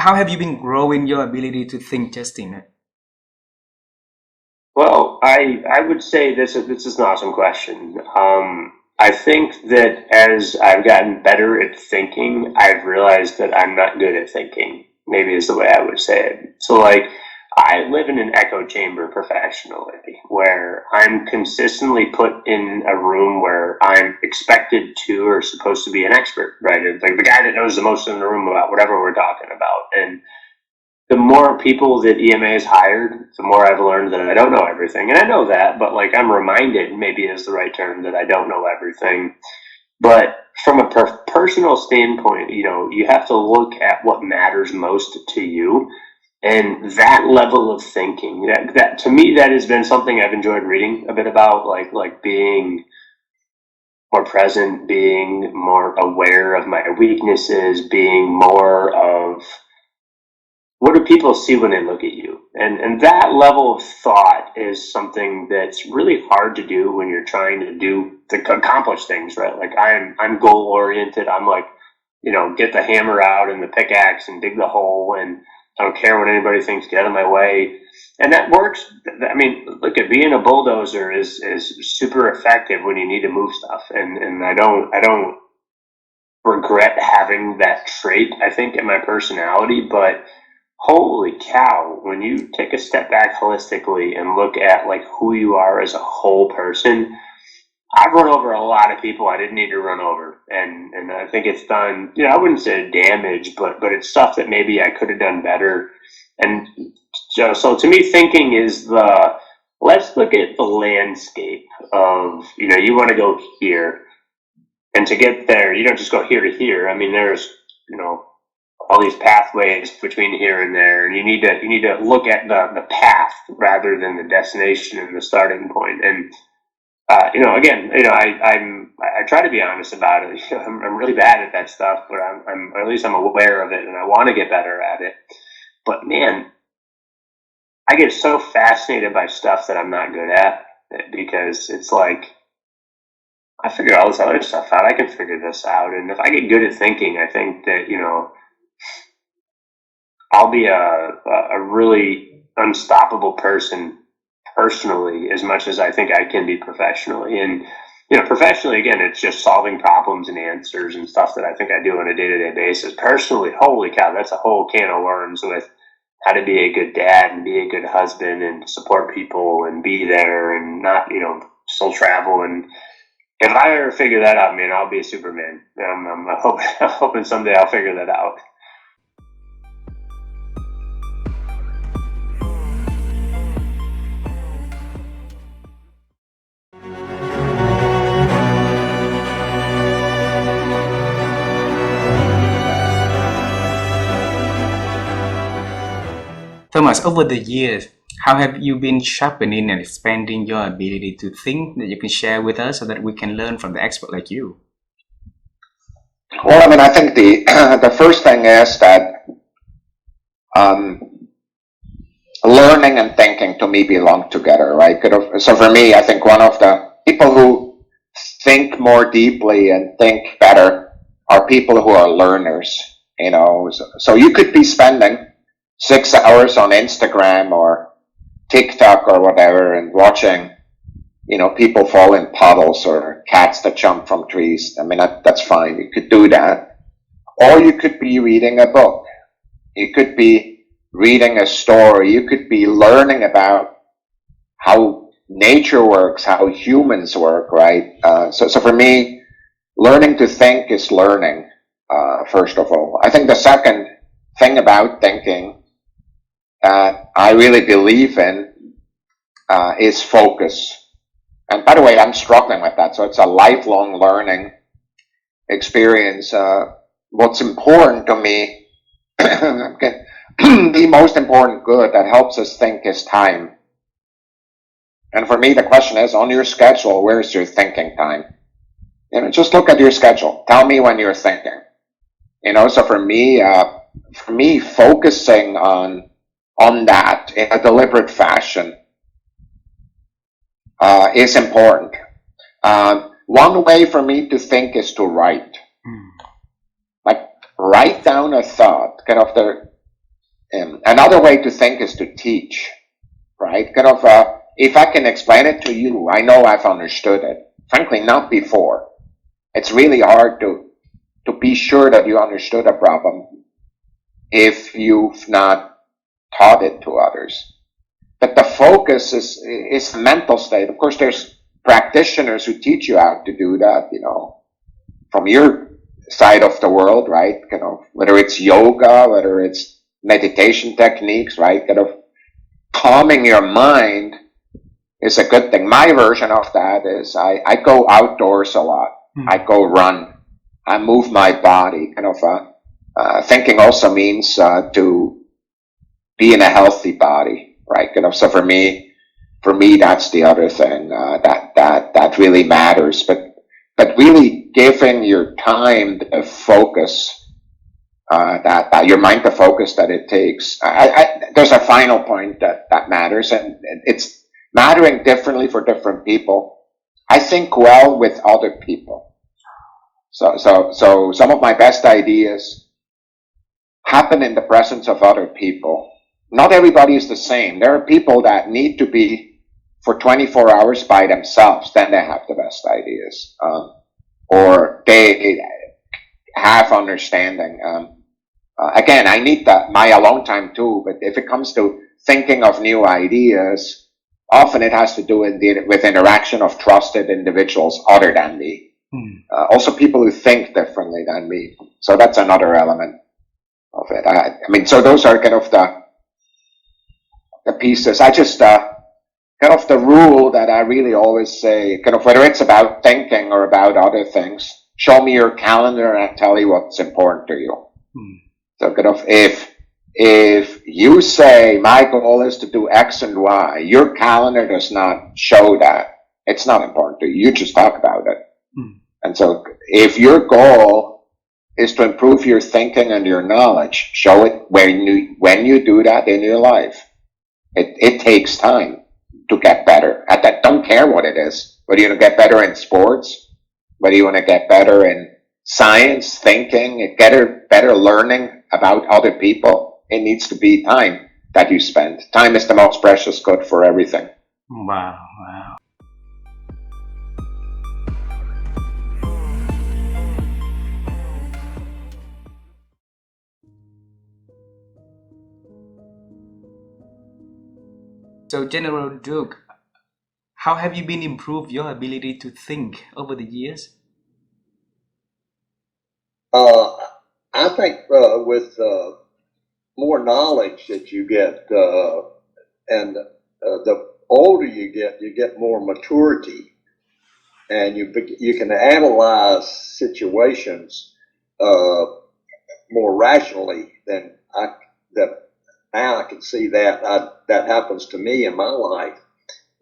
how have you been growing your ability to think, Justin? Well, I would say this is an awesome question. I think that as I've gotten better at thinking, I've realized that I'm not good at thinking. Maybe is the way I would say it. So like, I live in an echo chamber professionally, where I'm consistently put in a room where I'm expected to or supposed to be an expert, right? It's like the guy that knows the most in the room about whatever we're talking about. And the more people that EMA has hired, the more I've learned that I don't know everything. And I know that, but like I'm reminded, maybe is the right term, that I don't know everything. But from a personal standpoint, you have to look at what matters most to you. And that level of thinking, that to me, that has been something I've enjoyed reading a bit about, like being more present, being more aware of my weaknesses, being more of what do people see when they look at you? And that level of thought is something that's really hard to do when you're trying to accomplish things, right? Like I'm goal oriented. I'm like, get the hammer out and the pickaxe and dig the hole, and I don't care what anybody thinks, get out of my way. And that works. I mean, look at being a bulldozer is super effective when you need to move stuff. And I don't regret having that trait, I think, in my personality, but holy cow, when you take a step back holistically and look at like who you are as a whole person, I've run over a lot of people I didn't need to run over. And I think it's done, I wouldn't say damage, but it's stuff that maybe I could have done better. And so to me, thinking is let's look at the landscape of, you want to go here. And to get there, you don't just go here to here. I mean, there's, all these pathways between here and there, and you need to look at the path rather than the destination and the starting point. And again, I try to be honest about it. I'm really bad at that stuff, but I'm at least I'm aware of it, and I want to get better at it. But man, I get so fascinated by stuff that I'm not good at, because it's like, I figure all this other stuff out. I can figure this out, and if I get good at thinking, I think that I'll be a really unstoppable person personally, as much as I think I can be professionally. And professionally, again, it's just solving problems and answers and stuff that I think I do on a day-to-day basis. Personally, holy cow, that's a whole can of worms with how to be a good dad and be a good husband and support people and be there and not, still travel. And if I ever figure that out, man, I'll be a Superman. I'm hoping someday I'll figure that out. Thomas, over the years, how have you been sharpening and expanding your ability to think that you can share with us so that we can learn from the expert like you? Well, I mean, I think the first thing is that learning and thinking to me belong together, right? So for me, I think one of the people who think more deeply and think better are people who are learners, So you could be spending 6 hours on Instagram or TikTok or whatever and watching, people fall in puddles or cats that jump from trees. I mean, that's fine. You could do that. Or you could be reading a book. You could be reading a story. You could be learning about how nature works, how humans work, right? So for me, learning to think is learning, first of all. I think the second thing about thinking that I really believe in is focus. And by the way, I'm struggling with that. So it's a lifelong learning experience. What's important to me, the most important good that helps us think is time. And for me, the question is, on your schedule, where's your thinking time? Just look at your schedule. Tell me when you're thinking. So for me, focusing on that in a deliberate fashion is important. One way for me to think is to write. Like, write down a thought, kind of Another way to think is to teach, right? If I can explain it to you, I know I've understood it. Frankly, not before. It's really hard to be sure that you understood a problem if you've not taught it to others. But the focus is the mental state. Of course, there's practitioners who teach you how to do that, from your side of the world, right? Whether it's yoga, whether it's meditation techniques, right? Calming your mind is a good thing. My version of that is I go outdoors a lot. I go run. I move my body. Thinking also means to be in a healthy body, right? So for me, that's the other thing that really matters. But really giving your time the focus that your mind the focus that it takes. There's a final point that matters, and it's mattering differently for different people. I think well with other people. So some of my best ideas happen in the presence of other people. Not everybody is the same. There are people that need to be for 24 hours by themselves, then they have the best ideas. Or they have understanding. Again, I need my alone time too, but if it comes to thinking of new ideas, often it has to do with interaction of trusted individuals other than me. Also people who think differently than me. So that's another element of it. I mean, so those are the pieces. I just, the rule that I really always say, whether it's about thinking or about other things, show me your calendar and I'll tell you what's important to you. So if you say my goal is to do X and Y, your calendar does not show that. It's not important to you. You just talk about it. And so if your goal is to improve your thinking and your knowledge, show it when you do that in your life. It takes time to get better at that. Don't care what it is. Whether you want to get better in sports, whether you want to get better in science, thinking, get better learning about other people, it needs to be time that you spend. Time is the most precious good for everything. Wow. So, General Duke, how have you been improved your ability to think over the years? I think with more knowledge that you get, and the older you get more maturity, and you can analyze situations more rationally than now I can see that happens to me in my life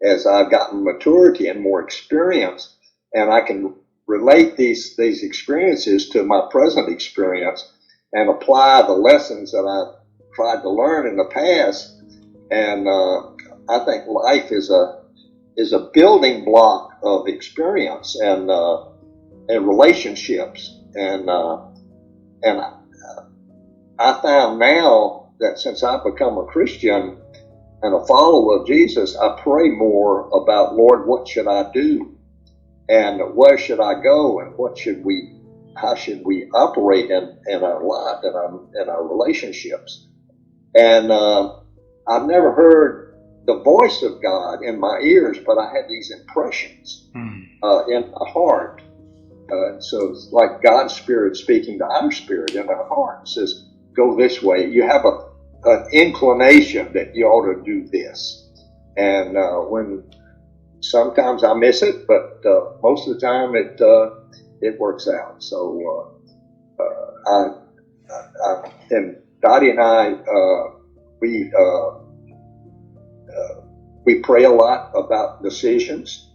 as I've gotten maturity and more experience, and I can relate these experiences to my present experience and apply the lessons that I've tried to learn in the past. And I think life is a building block of experience and relationships. And I found now that since I've become a Christian and a follower of Jesus, I pray more about, Lord, what should I do? And where should I go? And how should we operate in our life, in our relationships? And I've never heard the voice of God in my ears, but I had these impressions in my heart. So it's like God's Spirit speaking to our spirit in our heart. It says, go this way. You have an inclination that you ought to do this. And when sometimes I miss it, but most of the time it works out. So and Dottie and I, we pray a lot about decisions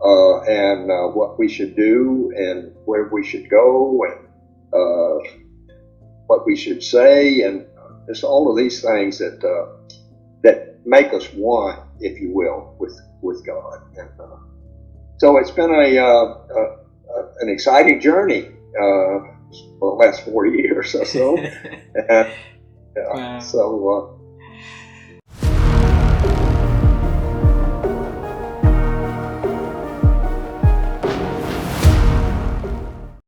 and what we should do and where we should go and what we should say, and it's all of these things that make us one, if you will, with God. And so it's been an exciting journey for the last 40 years or so. Yeah. Wow. So